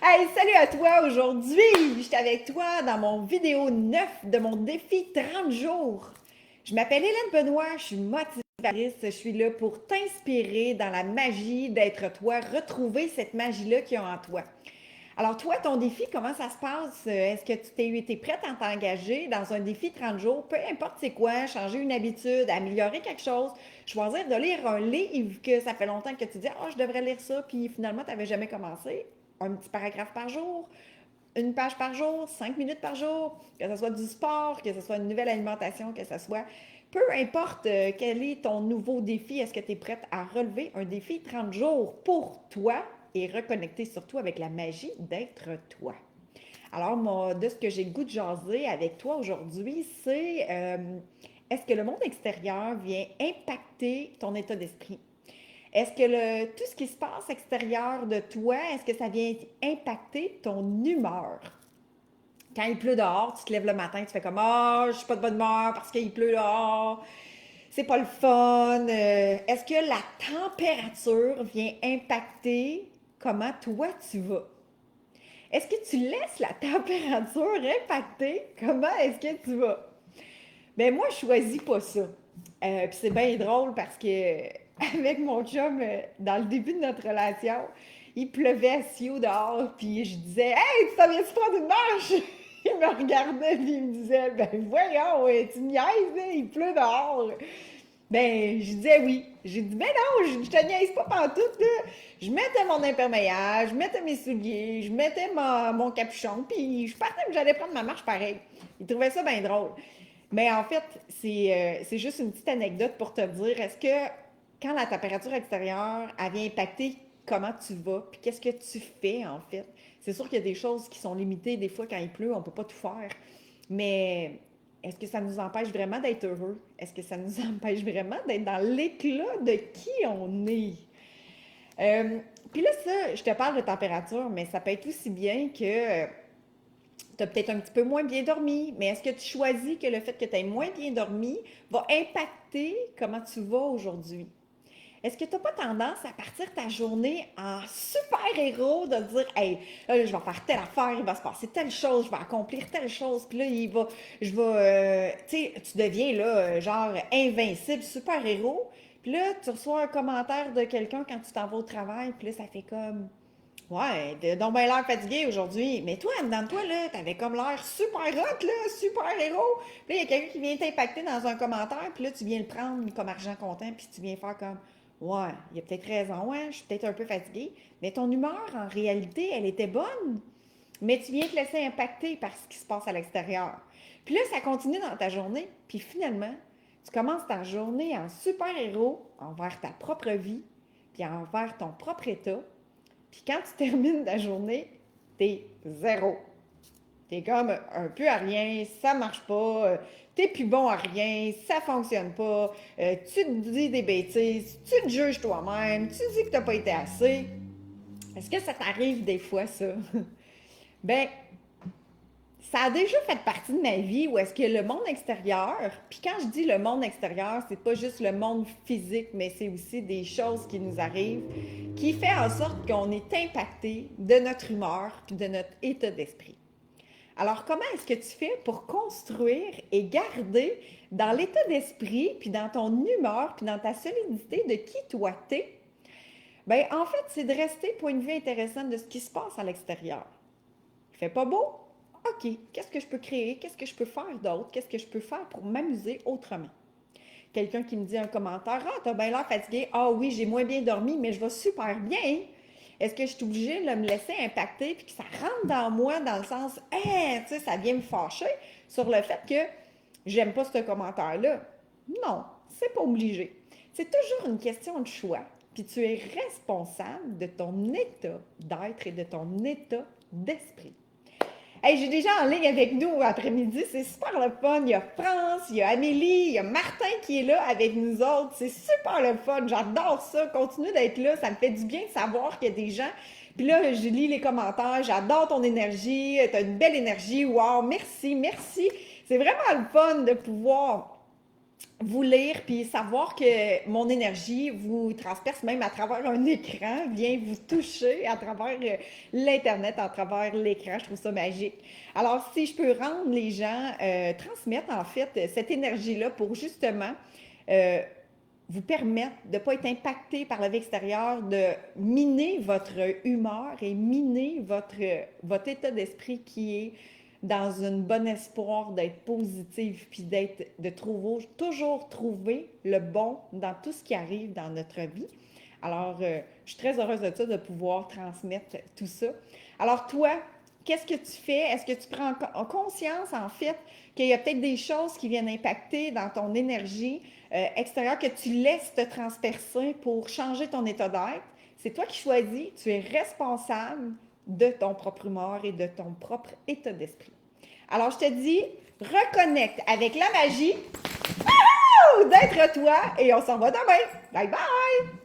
Hey, salut à toi! Aujourd'hui, je suis avec toi dans mon vidéo 9 de mon défi 30 jours. Je m'appelle Hélène Benoît, je suis motivatrice, je suis là pour t'inspirer dans la magie d'être toi, retrouver cette magie-là qu'il y a en toi. Alors toi, ton défi, comment ça se passe? Est-ce que t'es prête à t'engager dans un défi 30 jours? Peu importe c'est quoi, changer une habitude, améliorer quelque chose, choisir de lire un livre que ça fait longtemps que tu dis « Ah, je devrais lire ça », puis finalement, tu n'avais jamais commencé. Un petit paragraphe par jour, une page par jour, 5 minutes par jour, que ce soit du sport, que ce soit une nouvelle alimentation, que ce soit... Peu importe quel est ton nouveau défi, est-ce que tu es prête à relever un défi 30 jours pour toi et reconnecter surtout avec la magie d'être toi? Alors, moi, de ce que j'ai le goût de jaser avec toi aujourd'hui, c'est est-ce que le monde extérieur vient impacter ton état d'esprit? Est-ce que tout ce qui se passe extérieur de toi, est-ce que ça vient impacter ton humeur? Quand il pleut dehors, tu te lèves le matin, tu fais comme ah, je suis pas de bonne humeur parce qu'il pleut dehors, c'est pas le fun. Est-ce que la température vient impacter comment toi tu vas? Est-ce que tu laisses la température impacter comment est-ce que tu vas? Ben moi, je choisis pas ça. Puis c'est bien drôle parce que avec mon chum, dans le début de notre relation, il pleuvait à Sio dehors, puis je disais Hey, tu t'en viens-tu prendre une marche? Il me regardait, puis il me disait Ben voyons, tu me niaises, là, il pleut dehors. Ben, je disais oui. J'ai dit, ben non, je te niaise pas pantoute, là. Je mettais mon imperméable, je mettais mes souliers, je mettais mon capuchon, puis je partais, j'allais prendre ma marche pareil. Il trouvait ça bien drôle. Mais en fait, c'est juste une petite anecdote pour te dire, est-ce que quand la température extérieure, elle vient impacter comment tu vas, puis qu'est-ce que tu fais en fait? C'est sûr qu'il y a des choses qui sont limitées, des fois quand il pleut, on peut pas tout faire. Mais est-ce que ça nous empêche vraiment d'être heureux? Est-ce que ça nous empêche vraiment d'être dans l'éclat de qui on est? Euh, Puis là, ça, je te parle de température, mais ça peut être aussi bien que tu as peut-être un petit peu moins bien dormi, mais est-ce que tu choisis que le fait que tu aies moins bien dormi va impacter comment tu vas aujourd'hui? Est-ce que tu n'as pas tendance à partir ta journée en super-héros, de dire Hey, là, je vais faire telle affaire, il va se passer telle chose, je vais accomplir telle chose, puis là, je vais, tu sais, tu deviens là, genre invincible, super-héros, puis là, tu reçois un commentaire de quelqu'un quand tu t'en vas au travail, puis là, ça fait comme Ouais, t'as donc bien l'air fatigué aujourd'hui. Mais toi, en dedans de toi, là, t'avais comme l'air super hot, là, super héros. Puis là, il y a quelqu'un qui vient t'impacter dans un commentaire, puis là, tu viens le prendre comme argent comptant, puis tu viens faire comme Ouais, il y a peut-être raison, ouais, je suis peut-être un peu fatigué. Mais ton humeur, en réalité, elle était bonne. Mais tu viens te laisser impacter par ce qui se passe à l'extérieur. Puis là, ça continue dans ta journée, puis finalement, tu commences ta journée en super-héros envers ta propre vie, puis envers ton propre état. Puis quand tu termines ta journée, t'es zéro. T'es comme un peu à rien, ça marche pas, t'es plus bon à rien, ça fonctionne pas, tu te dis des bêtises, tu te juges toi-même, tu dis que t'as pas été assez. Est-ce que ça t'arrive des fois, ça? Ben, ça a déjà fait partie de ma vie où est-ce que le monde extérieur, puis quand je dis le monde extérieur, c'est pas juste le monde physique, mais c'est aussi des choses qui nous arrivent, qui fait en sorte qu'on est impacté de notre humeur puis de notre état d'esprit. Alors, comment est-ce que tu fais pour construire et garder dans l'état d'esprit, puis dans ton humeur, puis dans ta solidité de qui toi t'es? Bien, en fait, c'est de rester point de vue intéressant de ce qui se passe à l'extérieur. Il fait pas beau? OK, qu'est-ce que je peux créer? Qu'est-ce que je peux faire d'autre? Qu'est-ce que je peux faire pour m'amuser autrement? Quelqu'un qui me dit un commentaire, ah, t'as bien l'air fatigué. Ah oui, j'ai moins bien dormi, mais je vais super bien. Est-ce que je suis obligée de me laisser impacter puis que ça rentre dans moi dans le sens, tu sais, ça vient me fâcher sur le fait que j'aime pas ce commentaire-là? Non, c'est pas obligé. C'est toujours une question de choix. Puis tu es responsable de ton état d'être et de ton état d'esprit. Hey, j'ai des gens en ligne avec nous après-midi, c'est super le fun. Il y a France, il y a Amélie, il y a Martin qui est là avec nous autres. C'est super le fun, j'adore ça. Continue d'être là, ça me fait du bien de savoir qu'il y a des gens. Puis là, je lis les commentaires, j'adore ton énergie, t'as une belle énergie, wow, merci, merci. C'est vraiment le fun de pouvoir vous lire puis savoir que mon énergie vous transperce même à travers un écran, vient vous toucher à travers l'Internet, à travers l'écran. Je trouve ça magique. Alors, si je peux rendre les gens, transmettre en fait cette énergie-là pour justement euh, vous permettre de ne pas être impacté par la vie extérieure, de miner votre humeur et miner votre état d'esprit qui est dans un bon espoir d'être positif, puis de toujours trouver le bon dans tout ce qui arrive dans notre vie. Alors, je suis très heureuse de ça, de pouvoir transmettre tout ça. Alors, toi, qu'est-ce que tu fais? Est-ce que tu prends en conscience, en fait, qu'il y a peut-être des choses qui viennent impacter dans ton énergie extérieure que tu laisses te transpercer pour changer ton état d'être? C'est toi qui choisis, tu es responsable de ton propre humeur et de ton propre état d'esprit. Alors, je te dis, reconnecte avec la magie d'être toi et on s'en va demain. Bye bye!